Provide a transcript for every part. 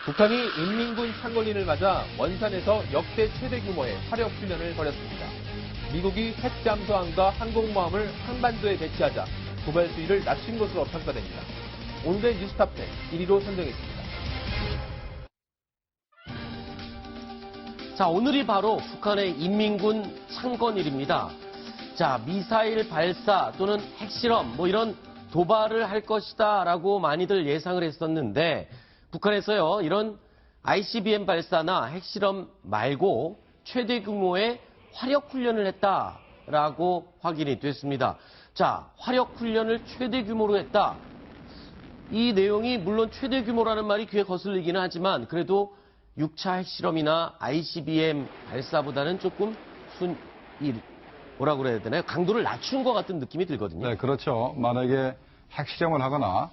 북한이 인민군 창건일을 맞아 원산에서 역대 최대 규모의 화력 훈련을 벌였습니다. 미국이 핵 잠수함과 항공모함을 한반도에 배치하자 도발 수위를 낮춘 것으로 평가됩니다. 오늘의 뉴스탑10 1위로 선정했습니다. 자, 오늘이 바로 북한의 인민군 창건일입니다. 자, 미사일 발사 또는 핵실험 이런 도발을 할 것이다라고 많이들 예상을 했었는데 북한에서요, 이런 ICBM 발사나 핵실험 말고 최대 규모의 화력 훈련을 했다라고 확인이 됐습니다. 자, 화력 훈련을 최대 규모로 했다. 이 내용이 물론 최대 규모라는 말이 귀에 거슬리기는 하지만 그래도 6차 핵실험이나 ICBM 발사보다는 조금 뭐라고 그래야 되나요? 강도를 낮춘 것 같은 느낌이 들거든요. 네, 그렇죠. 만약에 핵실험을 하거나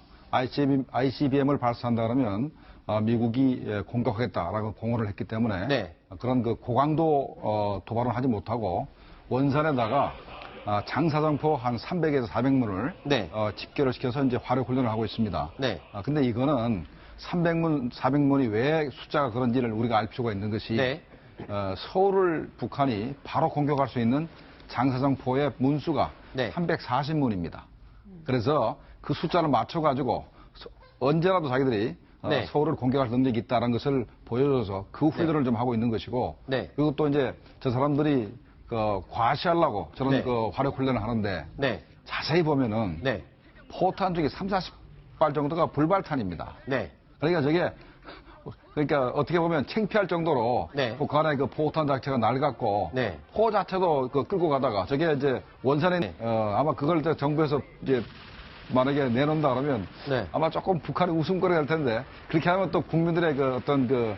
ICBM을 발사한다 그러면 미국이 공격하겠다라고 공언을 했기 때문에 네. 그런 그 고강도 도발은 하지 못하고 원산에다가 장사정포 한 300에서 400문을 네. 집결을 시켜서 이제 화력 훈련을 하고 있습니다. 네. 근데 이거는 300문, 400문이 왜 숫자가 그런지를 우리가 알 필요가 있는 것이 네. 서울을 북한이 바로 공격할 수 있는 장사정포의 문수가 네. 340문입니다. 그래서 그 숫자를 맞춰가지고 언제라도 자기들이 네. 서울을 공격할 능력이 있다는 것을 보여줘서 그 훈련을 좀 하고 있는 것이고 네. 그리고 또 이제 저 사람들이 과시하려고 저런 네. 화력 훈련을 하는데 네. 자세히 보면은 네. 포탄 중에 3, 40발 정도가 불발탄입니다. 네. 그러니까 어떻게 보면 창피할 정도로 네. 북한의 그 포탄 자체가 낡았고 네. 포 자체도 끌고 가다가 저게 이제 원산에 네. 아마 그걸 정부에서 이제 만약에 내놓는다 그러면 네. 아마 조금 북한이 웃음거리가 될 텐데 그렇게 하면 또 국민들의 그 어떤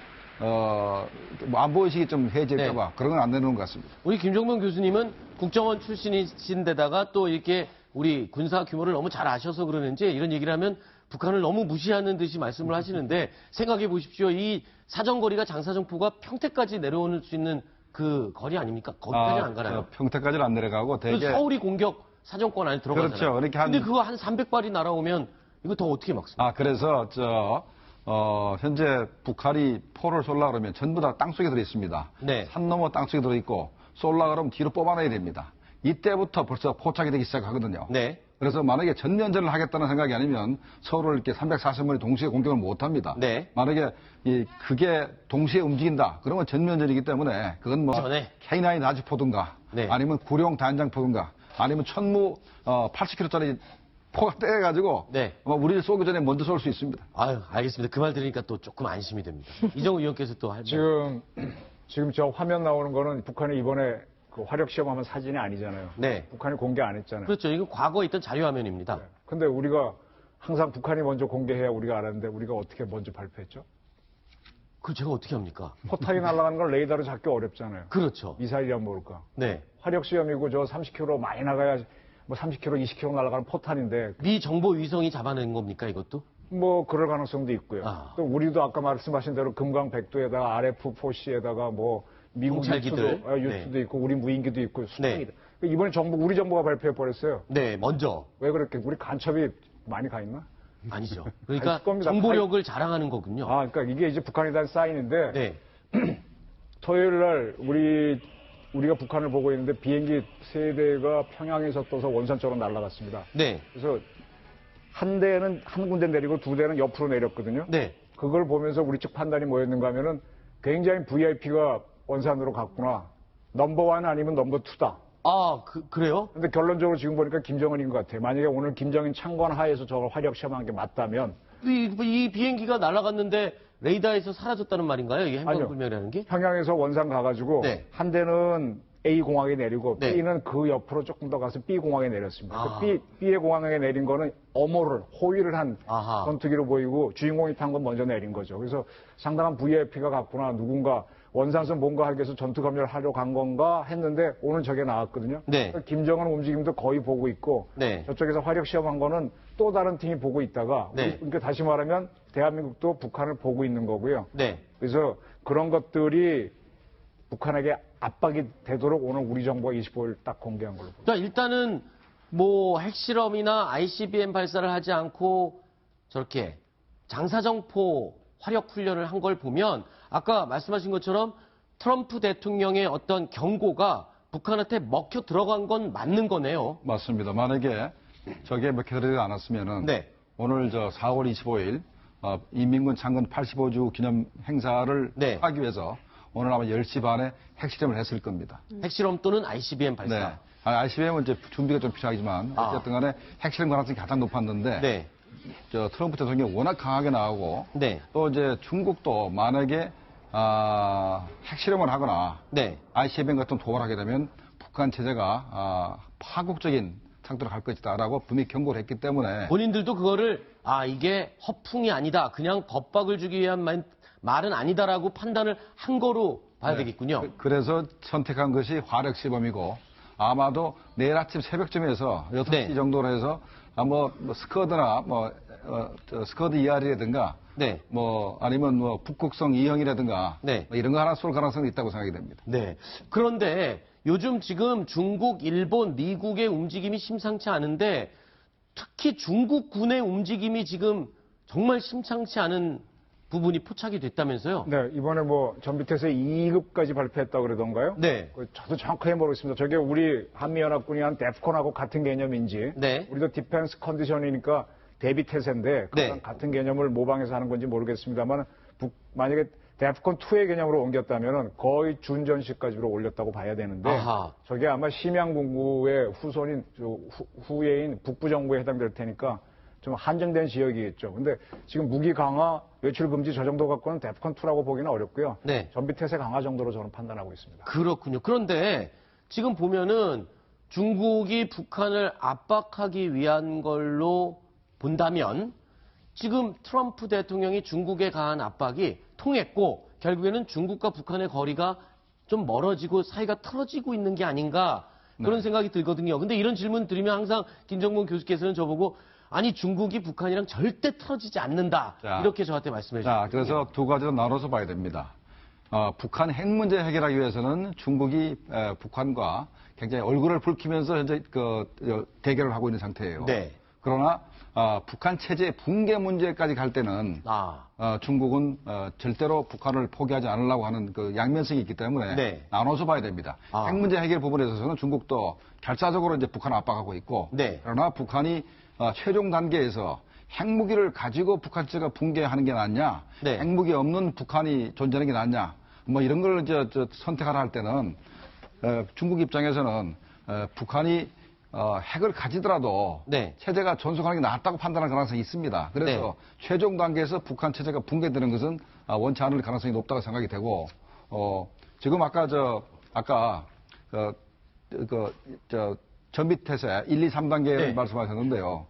안보의식이 좀 해질까봐 네. 그런 건 안 내놓는 것 같습니다. 우리 김정명 교수님은 국정원 출신이신데다가 또 이렇게 우리 군사 규모를 너무 잘 아셔서 그러는지 이런 얘기를 하면 북한을 너무 무시하는 듯이 말씀을 하시는데 생각해 보십시오. 이 사정거리가 장사정포가 평택까지 내려올 수 있는 그 거리 아닙니까? 거기까지는 안 가나요? 평택까지는 안 내려가고 되게 서울이 공격 사정권 안에 들어가잖아요. 그렇죠. 이렇게 근데 그거 한 300발이 날아오면 이거 더 어떻게 막습니까? 그래서 현재 북한이 포를 쏠라 그러면 전부 다 땅속에 들어 있습니다. 네. 산 너머 땅속에 들어 있고 쏠라 그러면 뒤로 뽑아내야 됩니다. 이때부터 벌써 포착이 되기 시작하거든요. 네. 그래서 만약에 전면전을 하겠다는 생각이 아니면 서울을 이렇게 340문이 동시에 공격을 못 합니다. 네. 만약에 그게 동시에 움직인다. 그러면 전면전이기 때문에 그건 전에. K9 나주포든가 네. 아니면 구룡 단장포든가 아니면 천무 80kg짜리 포가 떼가지고 네. 우리를 쏘기 전에 먼저 쏠 수 있습니다. 아유, 알겠습니다. 그 말 들으니까 또 조금 안심이 됩니다. 이정우 의원께서 또 할 말. 지금 저 화면 나오는 거는 북한이 이번에 그 화력 시험하면 사진이 아니잖아요. 네. 북한이 공개 안 했잖아요. 그렇죠. 이건 과거에 있던 자료 화면입니다. 근데 우리가 항상 북한이 먼저 공개해야 우리가 알았는데 우리가 어떻게 먼저 발표했죠? 그걸 제가 어떻게 합니까? 포탄이 날아가는 걸 레이더로 잡기 어렵잖아요. 그렇죠. 미사일이란 뭘까? 네. 화력 시험이고 저 30km 많이 나가야 30km, 20km 날아가는 포탄인데 미 정보 위성이 잡아낸 겁니까, 이것도? 그럴 가능성도 있고요. 또 우리도 아까 말씀하신 대로 금강백도에다가 RF-4C에다가 미국 공찰기들. 유수도 있고 우리 무인기도 있고 수정이다. 네. 이번에 우리 정부가 발표해 버렸어요. 네, 먼저. 왜 그렇게 우리 간첩이 많이 가 있나? 아니죠. 그러니까 있을 겁니다. 정보력을 자랑하는 거군요. 그러니까 이게 이제 북한에 대한 사인인데 네. 토요일 날 우리가 북한을 보고 있는데 비행기 3대가 평양에서 떠서 원산 쪽으로 날아갔습니다. 네. 그래서 한 대는 한 군데 내리고 2대는 옆으로 내렸거든요. 네. 그걸 보면서 우리 측 판단이 뭐였는가 하면은 굉장히 VIP가 원산으로 갔구나. 넘버1 아니면 넘버2다. 그래요? 근데 결론적으로 지금 보니까 김정은인 것 같아요. 만약에 오늘 김정은 창건 하에서 저걸 화력 시험한 게 맞다면 이 비행기가 날아갔는데 레이더에서 사라졌다는 말인가요? 이게 행방불명이라는 게? 평양에서 원산 가가지고 네. 한 대는 A 공항에 내리고 네. B는 그 옆으로 조금 더 가서 B 공항에 내렸습니다. B의 공항에 내린 거는 호위를 한 전투기로 보이고 주인공이 탄 건 먼저 내린 거죠. 그래서 상당한 VIP가 갔구나. 누군가 원산선 뭔가 하기 위해서 전투 검열을 하러 간 건가 했는데 오늘 저게 나왔거든요. 네. 김정은 움직임도 거의 보고 있고 네. 저쪽에서 화력 시험한 거는 또 다른 팀이 보고 있다가 네. 그러니까 다시 말하면 대한민국도 북한을 보고 있는 거고요. 네. 그래서 그런 것들이 북한에게 압박이 되도록 오늘 우리 정부가 25일 딱 공개한 걸로 봅니다. 자, 일단은 핵실험이나 ICBM 발사를 하지 않고 저렇게 장사정포 화력 훈련을 한 걸 보면 아까 말씀하신 것처럼 트럼프 대통령의 어떤 경고가 북한한테 먹혀 들어간 건 맞는 거네요. 맞습니다. 만약에 저게 먹혀 들어가지 않았으면은 네. 오늘 4월 25일 인민군 창건 85주 기념 행사를 네. 하기 위해서 오늘 아마 10시 반에 핵실험을 했을 겁니다. 핵실험 또는 ICBM 발사. 네. ICBM은 이제 준비가 좀 필요하지만 어쨌든 간에 핵실험 가능성이 가장 높았는데 네. 트럼프 대통령이 워낙 강하게 나오고 네. 또 이제 중국도 만약에 핵실험을 하거나 네. ICBM 같은 도발을 하게 되면 북한 체제가 파국적인 상태로 갈 것이다라고 분명히 경고를 했기 때문에 본인들도 그거를 이게 허풍이 아니다. 그냥 겁박을 주기 위한 말은 아니다라고 판단을 한 거로 봐야 되겠군요. 그래서 선택한 것이 화력 시범이고 아마도 내일 아침 새벽쯤에서 6시 네. 정도로 해서 스커드나 스커드 ER이라든가 네. 아니면 북극성 2형이라든가 네. 이런 거 하나 쏠 가능성이 있다고 생각이 됩니다. 네. 그런데 요즘 지금 중국, 일본, 미국의 움직임이 심상치 않은데 특히 중국군의 움직임이 지금 정말 심상치 않은 부분이 포착이 됐다면서요? 네, 이번에 전비태세 2급까지 발표했다고 그러던가요? 네. 저도 정확하게 모르겠습니다. 저게 우리 한미연합군이 한 데프콘하고 같은 개념인지, 네. 우리도 디펜스 컨디션이니까 대비태세인데 네. 같은 개념을 모방해서 하는 건지 모르겠습니다만 만약에 데프콘 2의 개념으로 옮겼다면 거의 준전시까지로 올렸다고 봐야 되는데 아하. 저게 아마 심양군구의 후손인 후예인 북부정부에 해당될 테니까 좀 한정된 지역이겠죠. 근데 지금 무기 강화, 외출 금지 저 정도 갖고는 데프콘 2라고 보기는 어렵고요. 네. 전비태세 강화 정도로 저는 판단하고 있습니다. 그렇군요. 그런데 지금 보면은 중국이 북한을 압박하기 위한 걸로 본다면 지금 트럼프 대통령이 중국에 가한 압박이 통했고 결국에는 중국과 북한의 거리가 좀 멀어지고 사이가 틀어지고 있는 게 아닌가 그런 생각이 들거든요. 근데 이런 질문 드리면 항상 김정문 교수께서는 저보고 아니 중국이 북한이랑 절대 틀어지지 않는다. 이렇게 저한테 말씀해 주셨어요. 그래서 두 가지로 나눠서 봐야 됩니다. 북한 핵 문제 해결하기 위해서는 중국이 북한과 굉장히 얼굴을 붉히면서 현재 대결을 하고 있는 상태예요. 네. 그러나 북한 체제 붕괴 문제까지 갈 때는 중국은 절대로 북한을 포기하지 않으려고 하는 그 양면성이 있기 때문에 네. 나눠서 봐야 됩니다. 핵 문제 해결 부분에 있어서는 중국도 결사적으로 이제 북한을 압박하고 있고 네. 그러나 북한이 최종 단계에서 핵무기를 가지고 북한 체제가 붕괴하는 게 낫냐, 네. 핵무기 없는 북한이 존재하는 게 낫냐, 이런 걸 선택하라 할 때는 중국 입장에서는 북한이 핵을 가지더라도 네. 체제가 존속하는 게 낫다고 판단할 가능성이 있습니다. 그래서 네. 최종 단계에서 북한 체제가 붕괴되는 것은 원치 않을 가능성이 높다고 생각이 되고 지금 아까 전비태세 1, 2, 3단계를 네. 말씀하셨는데요.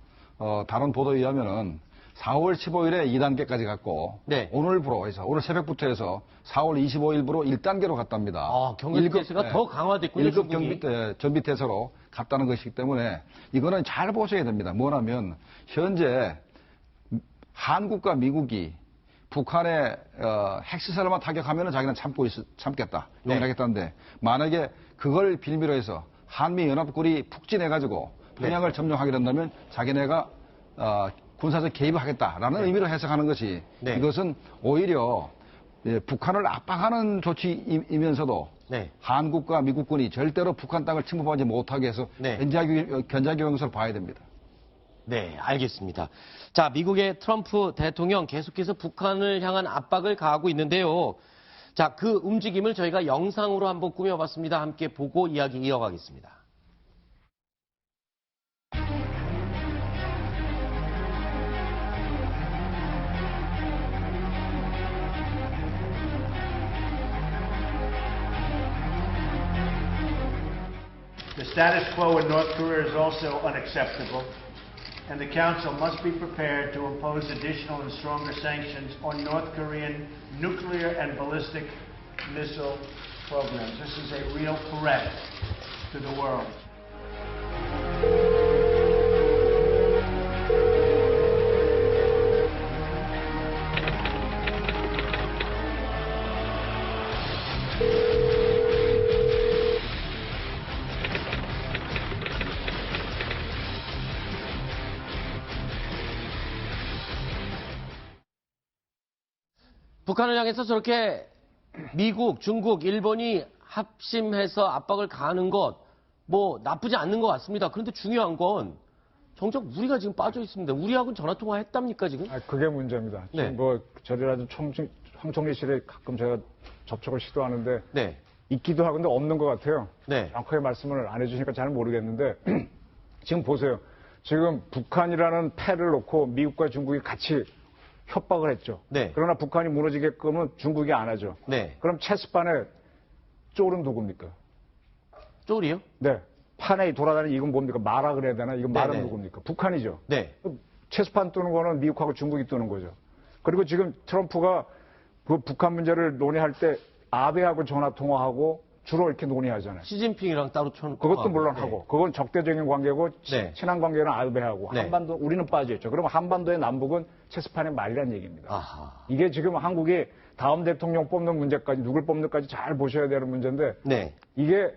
다른 보도에 의하면은 4월 15일에 2단계까지 갔고 네. 오늘부로 해서 오늘 새벽부터 해서 4월 25일부로 1단계로 갔답니다. 경비태세가 더 강화됐군요. 1급 전비태세로 갔다는 것이기 때문에 이거는 잘 보셔야 됩니다. 뭐냐면 현재 한국과 미국이 북한의 핵시설만 타격하면 자기는 참겠다. 네. 용인하겠다는데 만약에 그걸 빌미로 해서 한미연합군이 북진해가지고 평양을 점령하게 된다면 자기네가 군사적 개입을 하겠다라는 의미로 해석하는 것이 이것은 오히려 북한을 압박하는 조치이면서도 한국과 미국군이 절대로 북한 땅을 침범하지 못하게 해서 견제하기 위한 것으로 봐야 됩니다. 네, 알겠습니다. 자, 미국의 트럼프 대통령 계속해서 북한을 향한 압박을 가하고 있는데요. 자, 그 움직임을 저희가 영상으로 한번 꾸며봤습니다. 함께 보고 이야기 이어가겠습니다. The status quo in North Korea is also unacceptable, and the Council must be prepared to impose additional and stronger sanctions on North Korean nuclear and ballistic missile programs. This is a real threat to the world. 북한을 향해서 저렇게 미국, 중국, 일본이 합심해서 압박을 가하는 것, 뭐 나쁘지 않는 것 같습니다. 그런데 중요한 건 정작 우리가 지금 빠져 있습니다. 우리하고는 전화통화 했답니까, 지금? 그게 문제입니다. 네. 지금 뭐 저리라도 황총리실에 가끔 제가 접촉을 시도하는데 네. 있기도 하고 근데 없는 것 같아요. 네. 정확하게 말씀을 안 해주시니까 잘 모르겠는데 지금 보세요. 지금 북한이라는 패를 놓고 미국과 중국이 같이 협박을 했죠. 네. 그러나 북한이 무너지게끔은 중국이 안 하죠. 네. 그럼 체스판에 쫄은 누굽니까? 쫄이요? 네. 판에 돌아다니는 이건 뭡니까? 마라 그래야 되나? 이건 말은 네네. 누굽니까? 북한이죠. 네. 체스판 뜨는 거는 미국하고 중국이 뜨는 거죠. 그리고 지금 트럼프가 그 북한 문제를 논의할 때 아베하고 전화 통화하고 주로 이렇게 논의하잖아요. 시진핑이랑 따로 그것도 물론 하고, 그건 적대적인 관계고 네. 친한 관계는 아베하고 네. 한반도 우리는 빠져있죠. 그러면 한반도의 남북은 체스판의 말이란 얘기입니다. 아하. 이게 지금 한국이 다음 대통령 뽑는 문제까지 누굴 뽑는까지 잘 보셔야 되는 문제인데 네. 이게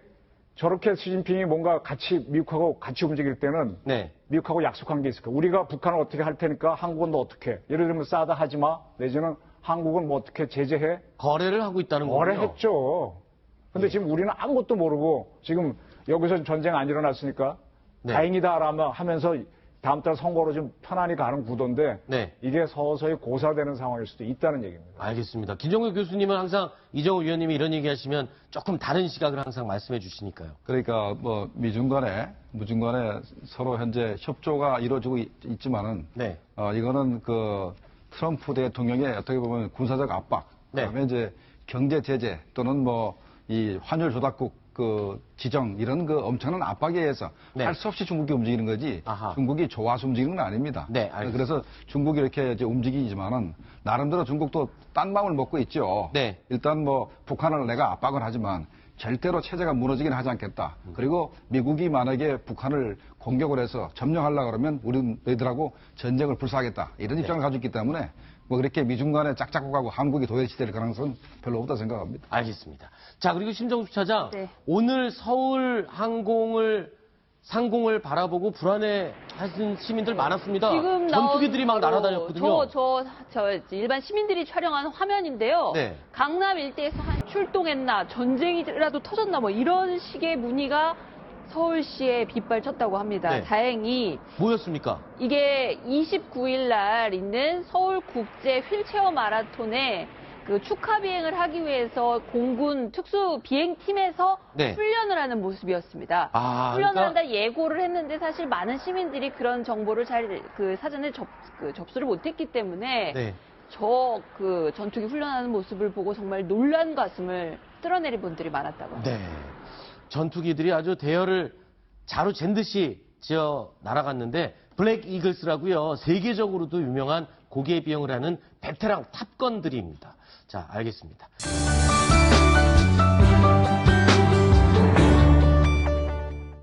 저렇게 시진핑이 뭔가 같이 미국하고 같이 움직일 때는 네. 미국하고 약속한 게 있을 거예요. 우리가 북한을 어떻게 할 테니까 한국은 너 어떻게 해. 예를 들면 싸다 하지 마. 내지는 한국은 뭐 어떻게 제재해. 거래를 하고 있다는 거군요. 거래했죠. 근데 지금 우리는 아무것도 모르고 지금 여기서 전쟁 안 일어났으니까 네. 다행이다라며 하면서 다음 달 선거로 좀 편안히 가는 구도인데 네. 이게 서서히 고사되는 상황일 수도 있다는 얘기입니다. 알겠습니다. 김종국 교수님은 항상 이정우 위원님이 이런 얘기하시면 조금 다른 시각을 항상 말씀해 주시니까요. 그러니까 뭐 미중 간에 서로 현재 협조가 이루어지고 있지만은 네. 이거는 그 트럼프 대통령의 어떻게 보면 군사적 압박, 네. 그다음에 이제 경제 제재 또는 뭐 이 환율 조작국 그 지정 이런 그 엄청난 압박에 의해서 네. 할 수 없이 중국이 움직이는 거지 아하. 중국이 좋아서 움직이는 건 아닙니다. 네, 알겠습니다. 그래서 중국이 이렇게 이제 움직이지만은 나름대로 중국도 딴 마음을 먹고 있죠. 네. 일단 뭐 북한을 내가 압박을 하지만 절대로 체제가 무너지긴 하지 않겠다. 그리고 미국이 만약에 북한을 공격을 해서 점령하려고 그러면 우리는 너희들하고 전쟁을 불사하겠다. 이런 입장을 가지고 있기 때문에 뭐 그렇게 미중 간에 짝짝고 가고 한국이 도외시될 가능성은 별로 없다 생각합니다. 알겠습니다. 자, 그리고 심정수 차장. 네. 오늘 서울 상공을 바라보고 불안해하신 시민들 많았습니다. 지금 전투기들이 막 나온 날아다녔거든요. 저 일반 시민들이 촬영한 화면인데요. 네. 강남 일대에서 출동했나, 전쟁이라도 터졌나, 뭐 이런 식의 문의가 서울시에 빗발쳤다고 합니다. 네. 다행히 뭐였습니까? 이게 29일 날 있는 서울국제 휠체어 마라톤에 그 축하 비행을 하기 위해서 공군 특수 비행팀에서 네. 훈련을 하는 모습이었습니다. 아, 훈련을 그러니까- 한다 예고를 했는데 사실 많은 시민들이 그런 정보를 잘 사전에 접수를 못했기 때문에 네. 그 전투기 훈련하는 모습을 보고 정말 놀란 가슴을 쓸어내린 분들이 많았다고 합니다. 네. 전투기들이 아주 대열을 자루 잰 듯이 지어 날아갔는데 블랙 이글스라고요. 세계적으로도 유명한 고기의 비행을 하는 베테랑 탑건들입니다. 자, 알겠습니다.